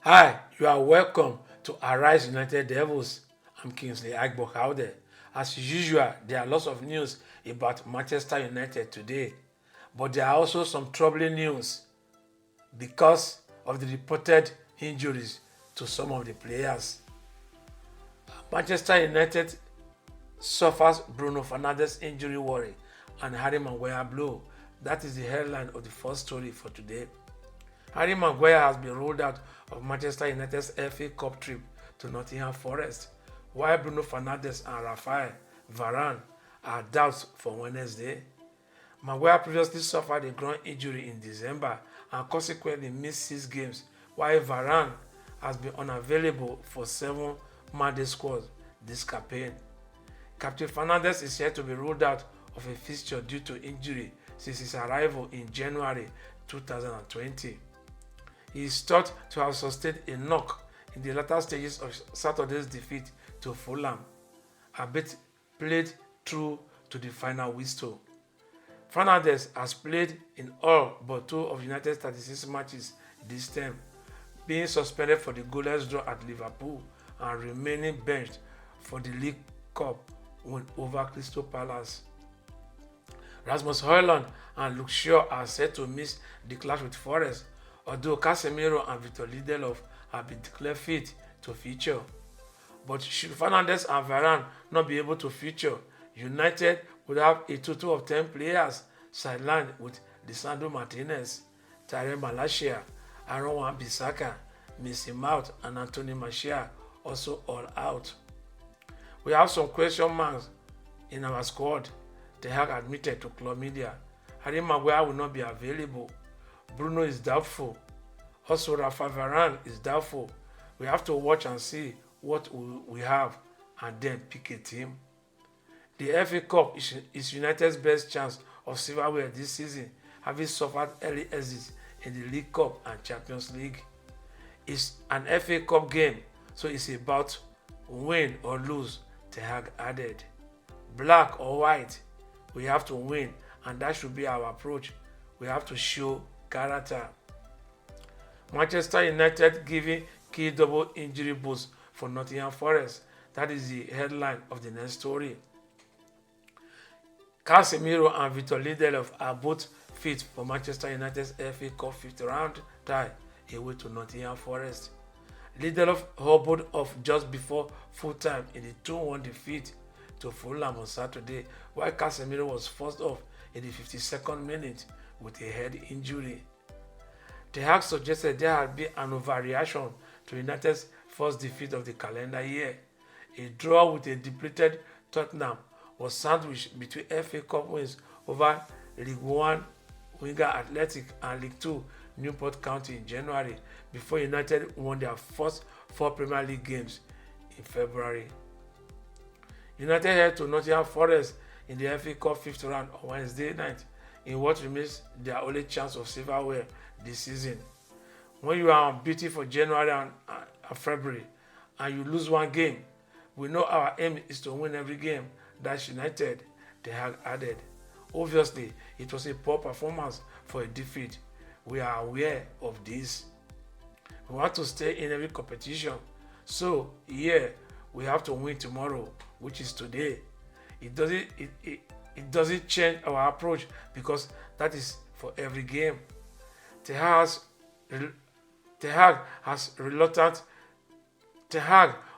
Hi, you are welcome to Arise United Devils. I'm Kingsley Agbokaude. As usual, there are lots of news about Manchester United today, but there are also some troubling news because of the reported injuries to some of the players. Manchester United suffers Bruno Fernandes injury worry and Harry Maguire blow. That is the headline of the first story for today. Harry Maguire has been ruled out of Manchester United's FA Cup trip to Nottingham Forest, while Bruno Fernandes and Raphael Varan are doubts for Wednesday. Maguire previously suffered a groin injury in December and consequently missed 6 games, while Varan has been unavailable for 7 Monday squad this campaign. Captain Fernandes is yet to be ruled out of a fixture due to injury since his arrival in January 2020. He is thought to have sustained a knock in the latter stages of Saturday's defeat to Fulham, albeit played through to the final whistle. Fernandes has played in all but 2 of United's 36 matches this term, being suspended for the goalless draw at Liverpool and remaining benched for the League Cup win over Crystal Palace. Rasmus Hojlund and Luke Shaw are set to miss the clash with Forest, although Casemiro and Victor Lindelof have been declared fit to feature. But should Fernandes and Varane not be able to feature, United would have a total of 10 players sidelined with Lisandro Martines, Tyrell Malacia, Wan Bisaka, Mason Mount and Anthony Martial also all out. We have some question marks in our squad. Ten Hag admitted to club media. Harry Maguire will not be available. Bruno is doubtful. Also, Raphael Varan is doubtful. We have to watch and see what we have and then pick a team. The FA Cup is United's best chance of silverware this season, having suffered early exits in the League Cup and Champions League. It's an FA Cup game, so it's about win or lose, Ten Hag added. Black or white, we have to win, and that should be our approach. We have to show character. Manchester United giving key double injury boost for Nottingham Forest. That is the headline of the next story. Casemiro and Victor Lindelof are both fit for Manchester United's FA Cup 5th round tie away to Nottingham Forest. Lindelof hobbled off just before full time in the 2-1 defeat to Fulham on Saturday, while Casemiro was forced off in the 52nd minute with a head injury. Ten Hag suggested there had been an overreaction to United's first defeat of the calendar year. A draw with a depleted Tottenham was sandwiched between FA Cup wins over League One Wigan Athletic and League Two Newport County in January before United won their first 4 Premier League games in February. United head to Nottingham Forest in the FA Cup 5th round on Wednesday night in what remains their only chance of silverware this season. When you are unbeaten for January and February and you lose 1 game, we know our aim is to win every game. That's United, Ten Hag added. Obviously, it was a poor performance for a defeat. We are aware of this. We want to stay in every competition. So, we have to win tomorrow, which is today. It doesn't change our approach because that is for every game. Ten Hag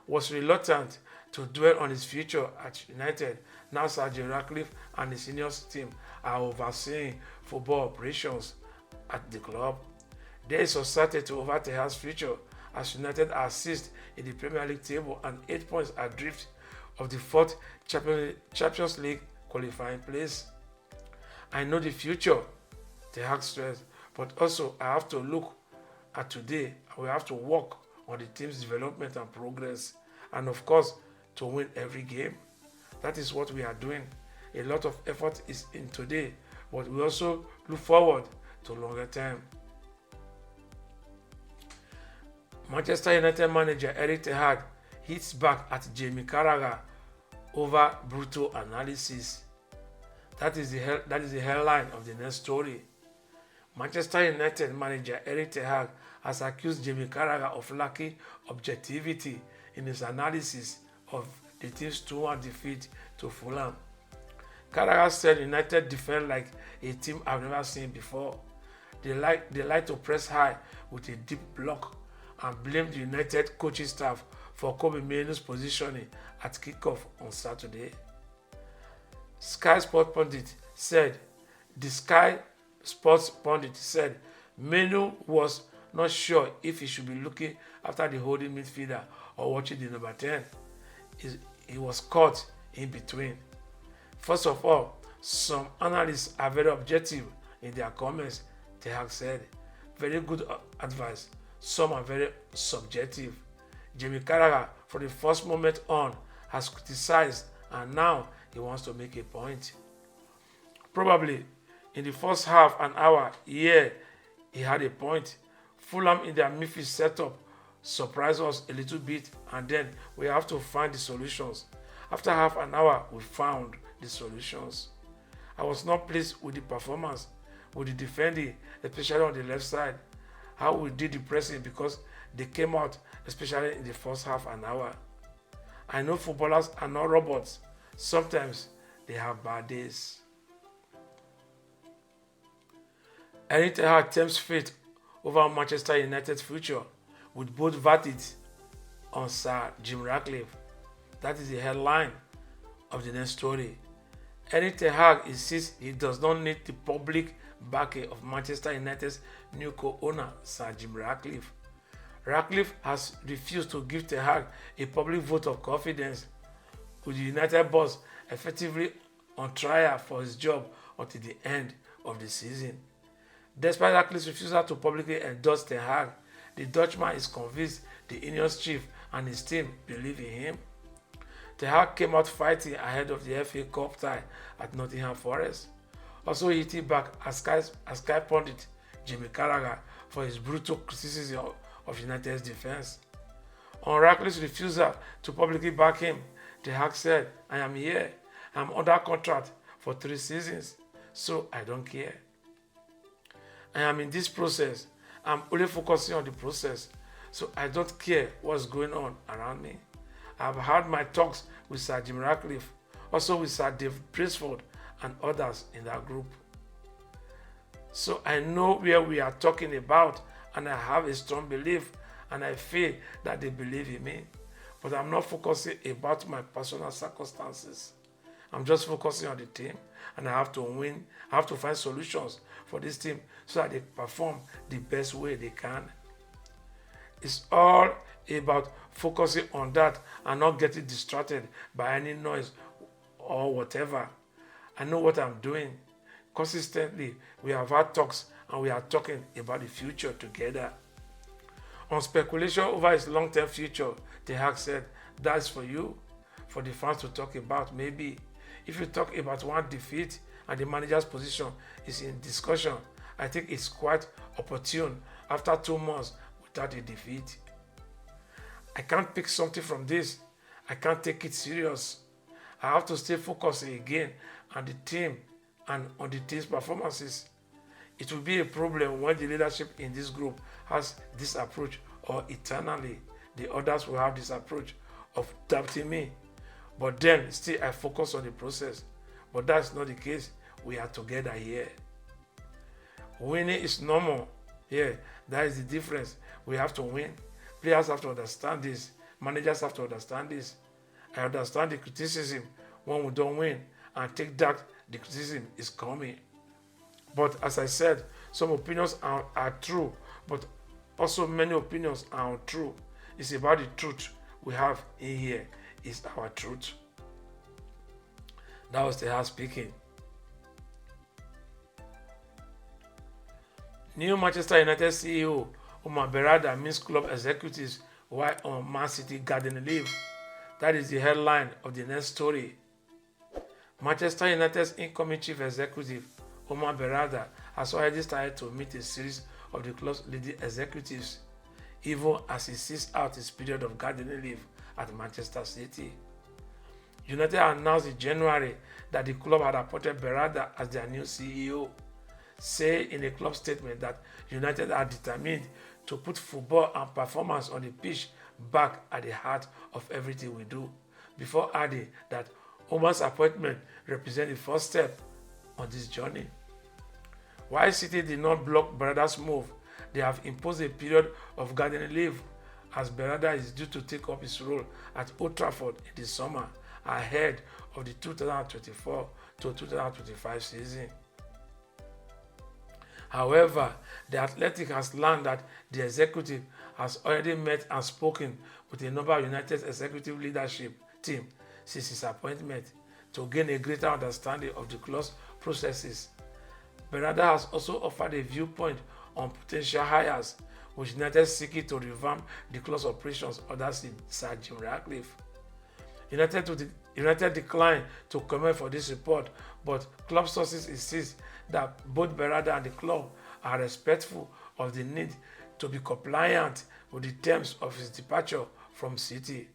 was reluctant to dwell on his future at United. Now Sir Jim Ratcliffe and his senior team are overseeing football operations at the club. There is uncertainty over Ten Hag's future as United are 6th in the Premier League table and 8 points adrift of the 4th Champions League qualifying place. I know the future, Ten Hag stressed, but also I have to look at today and we have to work on the team's development and progress, and of course to win every game. That is what we are doing. A lot of effort is in today, but we also look forward to longer term. Manchester United manager Erik ten Hag hits back at Jamie Carragher over brutal analysis. That is the headline of the next story. Manchester United manager Erik ten Hag has accused Jamie Carragher of lacking objectivity in his analysis of the team's 2-1 defeat to Fulham. Carragher said United defend like a team I've never seen before. They like to press high with a deep block and blamed the United coaching staff for Kobe Mainoo's positioning at kickoff on Saturday. Sky Sports pundit said Mainoo was not sure if he should be looking after the holding midfielder or watching the number 10. He was caught in between. First of all, some analysts are very objective in their comments, Ten Hag said. Very good advice. Some are very subjective. Jamie Carragher, from the first moment on, has criticized and now he wants to make a point. Probably in the first half an hour, he had a point. Fulham in their midfield setup surprised us a little bit, and then we have to find the solutions. After half an hour, we found the solutions. I was not pleased with the performance, with the defending, especially on the left side, how we did the pressing because they came out, especially in the first half an hour. I know footballers are not robots. Sometimes they have bad days. Erik ten Hag tempts fate over Manchester United's future with both verdicts on Sir Jim Ratcliffe. That is the headline of the next story. Erik ten Hag insists he does not need the public backing of Manchester United's new co-owner, Sir Jim Ratcliffe. Ratcliffe has refused to give ten Hag a public vote of confidence, with the United boss effectively on trial for his job until the end of the season. Despite Ratcliffe's refusal to publicly endorse ten Hag, the Dutchman is convinced the union's chief and his team believe in him. Ten Hag came out fighting ahead of the FA Cup tie at Nottingham Forest, also hitting back as Sky pundit Jamie Carragher for his brutal criticism of United's defense. On Ratcliffe's refusal to publicly back him, Ten Hag said, "I am here. I am under contract for 3 seasons, so I don't care. I am in this process. I'm only focusing on the process, so I don't care what's going on around me. I've had my talks with Sir Jim Ratcliffe, also with Sir Dave Brailsford and others in that group. So I know where we are talking about, and I have a strong belief, and I feel that they believe in me. But I'm not focusing about my personal circumstances. I'm just focusing on the team, and I have to win. I have to find solutions for this team so that they perform the best way they can. It's all about focusing on that and not getting distracted by any noise or whatever. I know what I'm doing. Consistently, we have had talks and we are talking about the future together." On speculation over his long-term future, Ten Hag said, "That's for you, for the fans to talk about. Maybe if you talk about one defeat and the manager's position is in discussion, I think it's quite opportune after 2 months without a defeat. I can't pick something from this. I can't take it serious. I have to stay focused again on the team and on the team's performances. It will be a problem when the leadership in this group has this approach, or eternally the others will have this approach of doubting me. But then still I focus on the process. But that's not the case. We are together here. Winning is normal. Yeah, that is the difference. We have to win. Players have to understand this. Managers have to understand this. I understand the criticism when we don't win, and take that the criticism is coming. But as I said, some opinions are true, but also many opinions are untrue. It's about the truth we have in here. It's our truth." That was Ten Hag speaking. New Manchester United CEO Omar Berrada meets club executives while on Man City garden leave. That is the headline of the next story. Manchester United's incoming chief executive Omar Berrada has already started to meet a series of the club's leading executives, even as he sees out his period of gardening leave at Manchester City. United announced in January that the club had appointed Berrada as their new CEO. say in a club statement that United are determined to put football and performance on the pitch back at the heart of everything we do, before adding that Omar's appointment represents the first step on this journey. While City did not block Berarda's move, they have imposed a period of gardening leave as Berarda is due to take up his role at Old Trafford in the summer ahead of the 2024 to 2025 season. However, the Athletic has learned that the executive has already met and spoken with a number of United's executive leadership team since his appointment to gain a greater understanding of the club's processes. Berarda has also offered a viewpoint on potential hires, with United seeking to revamp the club's operations under Sir Jim Ratcliffe. United declined to comment for this report, but club sources insist that both Berarda and the club are respectful of the need to be compliant with the terms of his departure from City.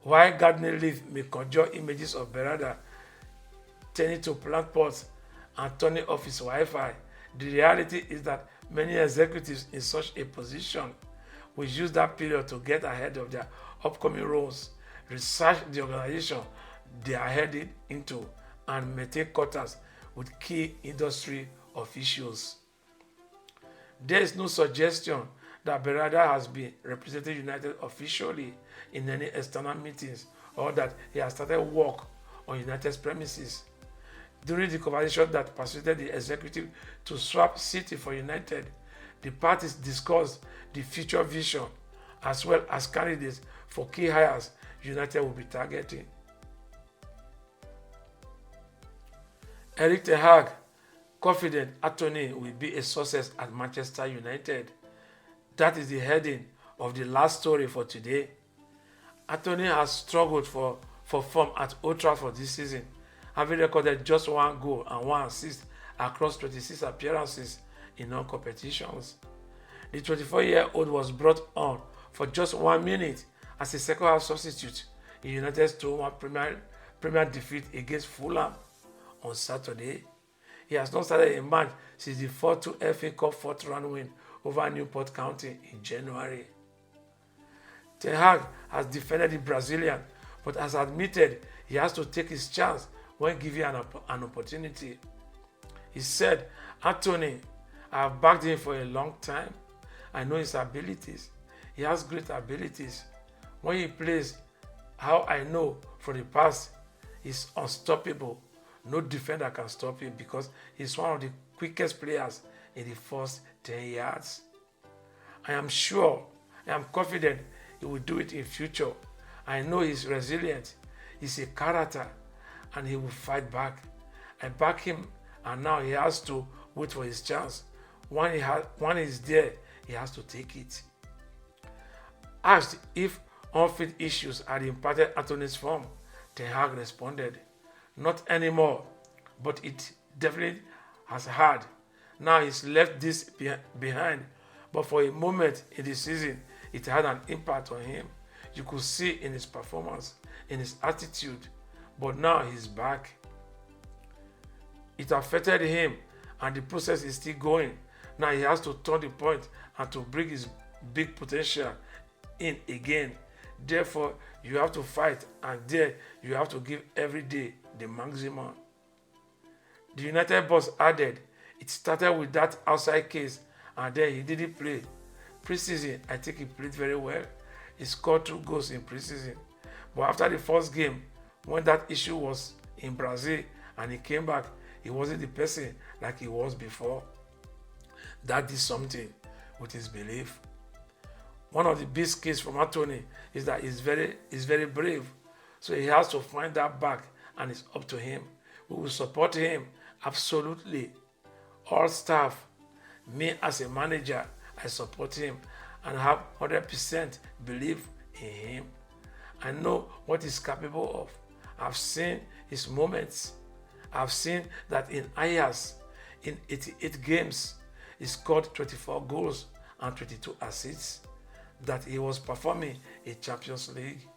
While gardening leave may conjure images of Berarda tending to plant pots and turning off his Wi-Fi, the reality is that many executives in such a position will use that period to get ahead of their upcoming roles, research the organization they are heading into, and maintain contacts with key industry officials. There is no suggestion that Berarda has been representing United officially in any external meetings or that he has started work on United's premises. During the conversation that persuaded the executive to swap City for United, the parties discussed the future vision as well as candidates for key hires United will be targeting. Erik ten Hag, confident Anthony will be a success at Manchester United. That is the heading of the last story for today. Anthony has struggled for form at Old Trafford this season, having recorded just 1 goal and 1 assist across 26 appearances in all competitions. The 24-year-old was brought on for just 1 minute as a second-half substitute in United's 2-1 Premier defeat against Fulham on Saturday. He has not started a match since the 4-2 FA Cup fourth-round win over Newport County in January. Ten Hag has defended the Brazilian, but has admitted he has to take his chance when given an opportunity. He said, "Anthony, I have backed him for a long time. I know his abilities. He has great abilities. When he plays, how I know from the past, he's unstoppable. No defender can stop him because he's one of the quickest players in the first 10 yards. I am confident he will do it in future. I know he's resilient. He's a character and he will fight back. I back him and now he has to wait for his chance. When he's there, he has to take it." Asked if on-field issues had impacted Anthony's form, Ten Hag responded, "Not anymore, but it definitely has had. Now he's left this behind, but for a moment in the season, it had an impact on him. You could see in his performance, in his attitude, but now he's back. It affected him and the process is still going. Now he has to turn the point and to bring his big potential in again. Therefore, you have to fight and there you have to give every day the maximum." The United boss added, "It started with that outside case and then he didn't play. Preseason, I think he played very well. He scored 2 goals in preseason. But after the first game, when that issue was in Brazil and he came back, he wasn't the person like he was before. That did something with his belief." One of the big skills from Anthony is that he's very brave. So he has to find that back and it's up to him. We will support him, absolutely. All staff, me as a manager, I support him and have 100% belief in him. I know what he's capable of. I've seen his moments. I've seen that in Ajax, in 88 games, he scored 24 goals and 22 assists, that he was performing a Champions League.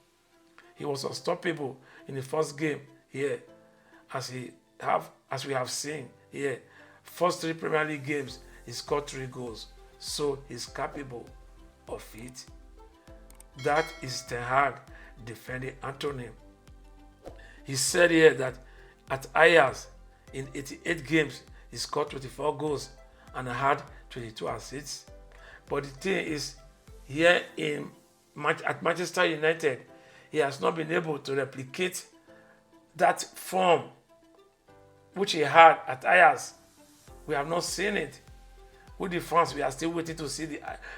He was unstoppable in the first game here, as we have seen here. First 3 Premier League games, he scored 3 goals. So he's capable of it. That is Ten Hag defending Anthony. He said here that at Ajax, in 88 games, he scored 24 goals and had 22 assists. But the thing is, here at Manchester United, he has not been able to replicate that form which he had at Ajax. We have not seen it. With the fans, we are still waiting to see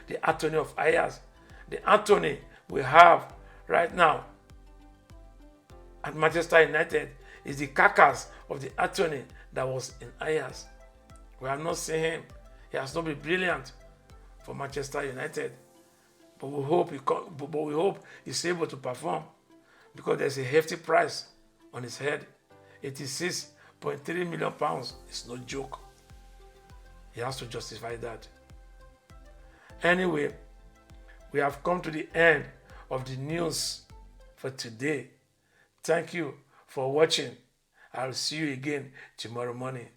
the Anthony of Ajax. The Anthony we have right now at Manchester United is the carcass of the Anthony that was in Ajax. We have not seen him. He has not been brilliant for Manchester United. But we hope he's able to perform, because there's a hefty price on his head. 86.3 million pounds is no joke. He has to justify that. Anyway, we have come to the end of the news for today. Thank you for watching. I'll see you again tomorrow morning.